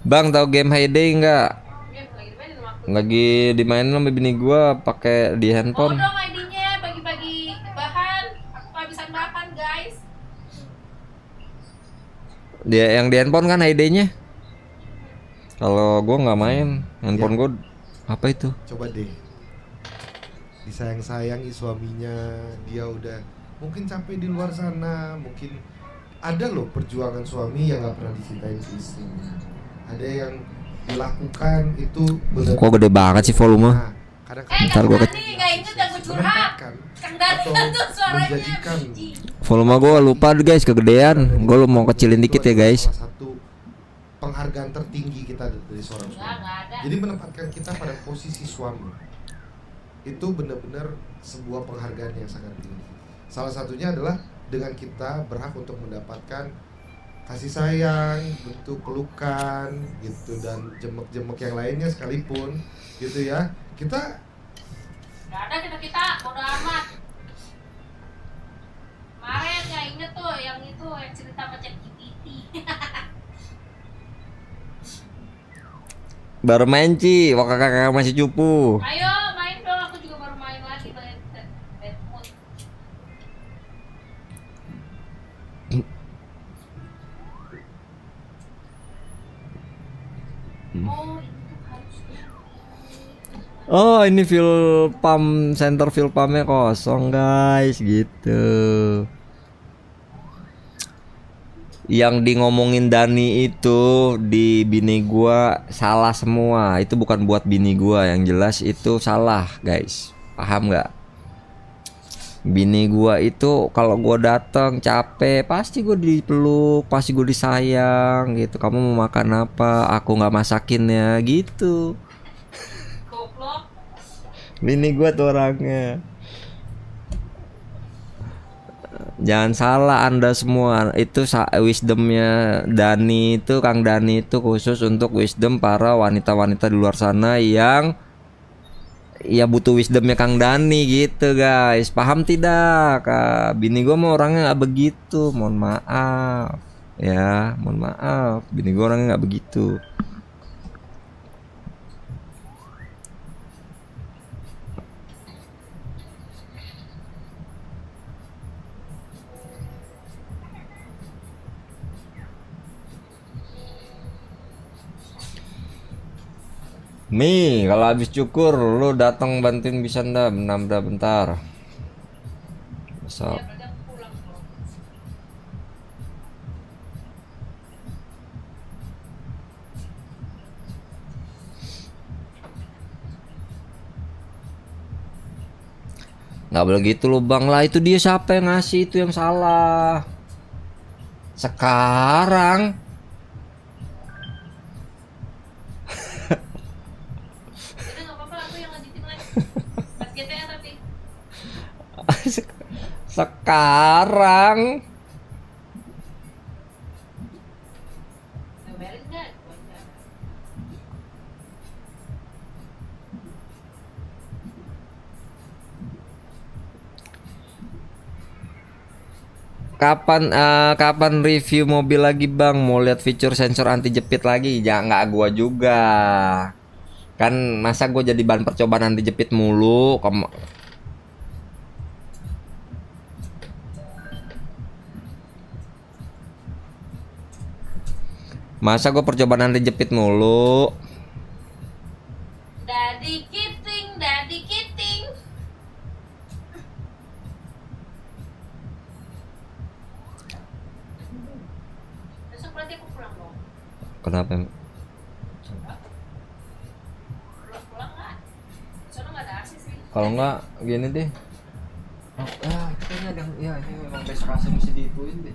Bang, tahu game Hayday enggak? Lagi dimainin sama aku. Lagi dimainin sama bini gua pakai di Oh handphone. dong ID-nya bagi-bagi bahan. Aku kehabisan bahan guys. Dia yang di handphone kan ID-nya. Kalau gua nggak main, handphone gua apa itu? Coba deh. Disayang-sayangi suaminya, dia udah mungkin capek di luar sana, mungkin ada loh perjuangan suami yang nggak pernah dicintain si istrinya. Ada yang dilakukan itu benar. Kok gede banget sih volume? Nah, kadang-kadang Ntar gua Kang Dani nggak inget yang gue curhat. menempatkan Kang Dani atau tuh suaranya menjadikan biji. Volume gua lupa guys, kegedean. Gua lu mau kecilin dikit ya guys. Salah satu penghargaan tertinggi kita dari seorang suami. Nggak ada. Jadi menempatkan kita pada posisi suami itu benar-benar sebuah penghargaan yang sangat tinggi. Salah satunya adalah dengan kita berhak untuk mendapatkan kasih sayang, bentuk pelukan gitu, dan jemek-jemek yang lainnya sekalipun gitu ya. Kita Nggak ada kita bodo amat. Kemarin nggak inget tuh yang itu yang cerita sama ChatGPT. Baru main Ci, kakak masih cupu. Ayo main dong, aku juga baru main lagi Deadpool. Oh itu harusnya. Oh, ini fuel pump, center fuel pumpnya kosong guys, gitu. Yang di ngomongin Dani itu di bini gua salah semua. Itu bukan buat bini gua, yang jelas itu salah guys. Paham nggak? Bini gua itu kalau gua datang capek pasti gua dipeluk, pasti gua disayang gitu. Kamu mau makan apa? Aku nggak masakin ya gitu. Goblok. Bini gua tuh orangnya. Jangan salah Anda semua, itu wisdomnya Dani itu, Kang Dani itu khusus untuk wisdom para wanita-wanita di luar sana yang ya butuh wisdomnya Kang Dani gitu guys. Paham tidak? Bini gua mau orangnya nggak begitu, mohon maaf. Ya, mohon maaf. Bini gue orangnya nggak begitu. Mi, kalau habis cukur lu datang bantuin bisa ndak bentar bentar. Besok. Ya berarti aku pulang dong. Nggak boleh gitu loh bang lah, itu dia siapa yang ngasih, itu yang salah. Sekarang Jadi nggak apa-apa, aku yang lanjutin lagi. Pas GTA tapi sekarang ngomelin nggak? Wajar. kapan review mobil lagi bang? Mau lihat fitur sensor anti jepit lagi? Ya nggak gua juga. Kan masa gua jadi bahan percobaan anti jepit mulu. Masa gua percobaan anti jepit mulu? Daddy Kiting, Daddy Kiting. Besok berarti aku pulang dong. Kenapa? Pulang nggak? Soalnya nggak ada AC sih. Kalau nggak gini deh. Oh, kayaknya ada. Ya ini memang besok AC mesti diituin deh.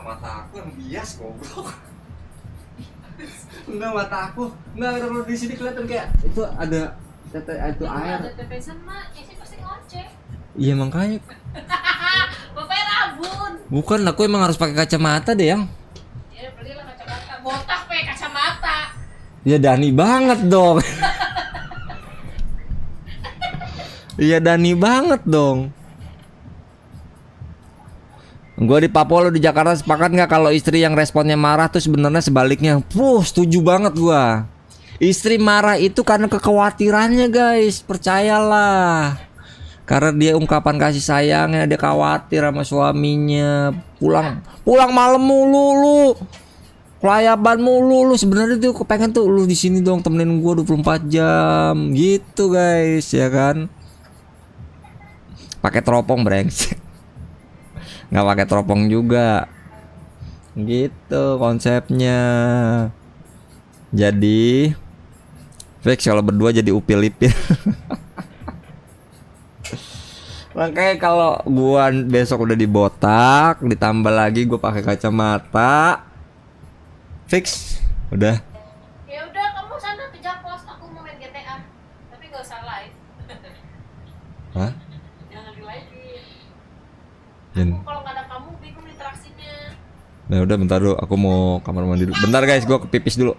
Mata aku yang bias goblok. Enggak, mata aku enggak, kalau di sini kelihatan kayak itu ada itu air. Ada tetesan mak, ya sih pasti ngoceh. Iya makanya. Bapaknya rabun. Bukan, aku emang harus pakai kacamata deh yang. Ya belilah kacamata. Botak pakai kacamata. Ya Dani banget dong. Iya Dani banget dong. Gue di Papua, lo di Jakarta, sepakat nggak kalau istri yang responnya marah tuh sebenarnya sebaliknya? Setuju banget gua. Istri marah itu karena kekhawatirannya guys, percayalah. Karena dia ungkapan kasih sayangnya, dia khawatir sama suaminya. Pulang malam mulu lu. Kelayaban mulu lu, sebenarnya tuh kepengen tuh lu di sini dong temenin gua 24 jam gitu guys, ya kan? Pakai teropong brengsek. Nggak pakai teropong juga gitu konsepnya. Jadi fix kalau berdua jadi upil-ipil. Makanya kalau gua besok udah dibotak, ditambah lagi gua pakai kacamata, fix udah. Ya udah kamu sana ke Japos, aku mau main GTA. Tapi gak usah live. Hah? Jangan di live. Jen. Kalau nggak ada kamu bingung interaksinya. Nah udah bentar dulu, aku mau kamar mandi dulu. Bentar guys, gua ke pipis dulu.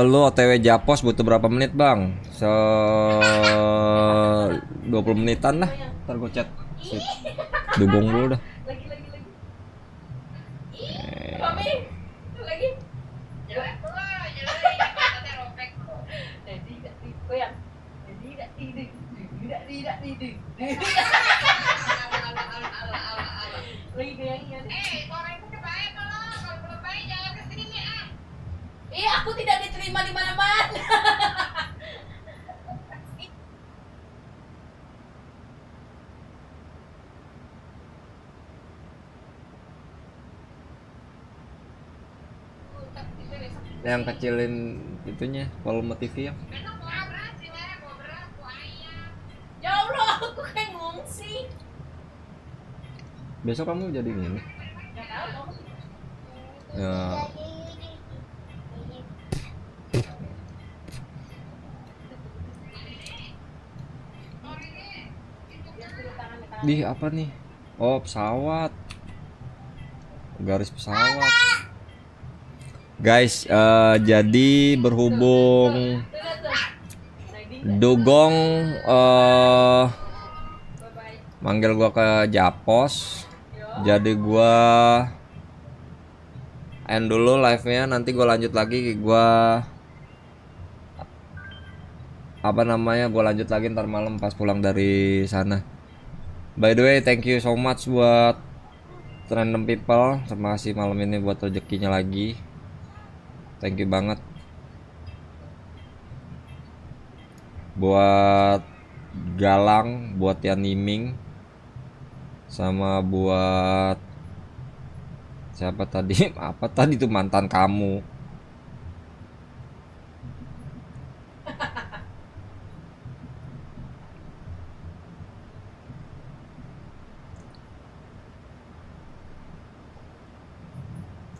Lu OTW Japos butuh berapa menit bang? 20 menitan lah. Ntar gue chat. Sip. Dugong dulu dah. Lagi. Ih, Mami. Lagi. Jalan. Goyang. Lagi goyangin. Aku tidak diterima di mana-mana. Yang kecilin itunya volume TV ya. Ya Allah, aku kayak ngungsi. Besok kamu jadi ini. Gak tahu. Ya. Di apa nih? Oh, pesawat. Garis pesawat. Guys, jadi berhubung Dugong manggil gua ke Japos. Jadi gua end dulu live-nya, nanti gua lanjut lagi. Gua gua lanjut lagi ntar malam pas pulang dari sana. By the way, thank you so much buat random people. Terima kasih malam ini buat rezekinya lagi. Thank you banget. Buat Galang, buat Yaniming, sama buat siapa tadi? Apa tadi tuh mantan kamu?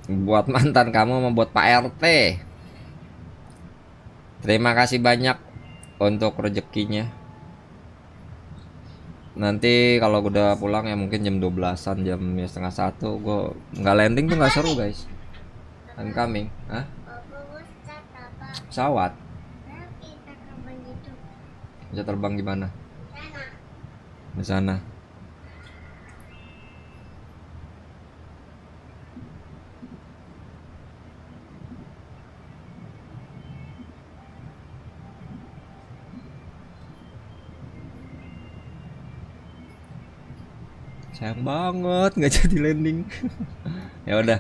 Buat mantan kamu sama buat Pak RT. Terima kasih banyak untuk rezekinya. Nanti kalau udah pulang ya mungkin jam 12-an, jam ya setengah 1. Gue nggak landing tuh nggak seru guys. I'm coming. Hah? Pesawat? Bisa terbang gimana? Di sana. Sayang banget nggak jadi landing. Ya udah.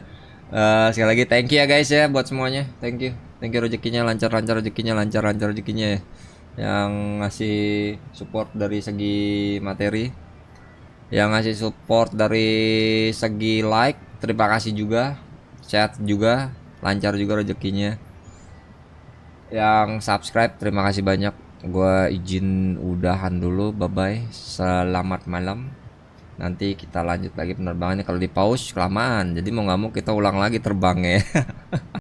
Sekali lagi thank you ya guys ya buat semuanya. Thank you rezekinya lancar rezekinya lancar rezekinya ya. Yang ngasih support dari segi materi, yang ngasih support dari segi like, terima kasih juga. Chat juga lancar juga rezekinya. Yang subscribe terima kasih banyak. Gua izin udahan dulu. Bye bye. Selamat malam. Nanti kita lanjut lagi penerbangannya. Kalau di pause kelamaan, jadi mau nggak mau kita ulang lagi terbangnya.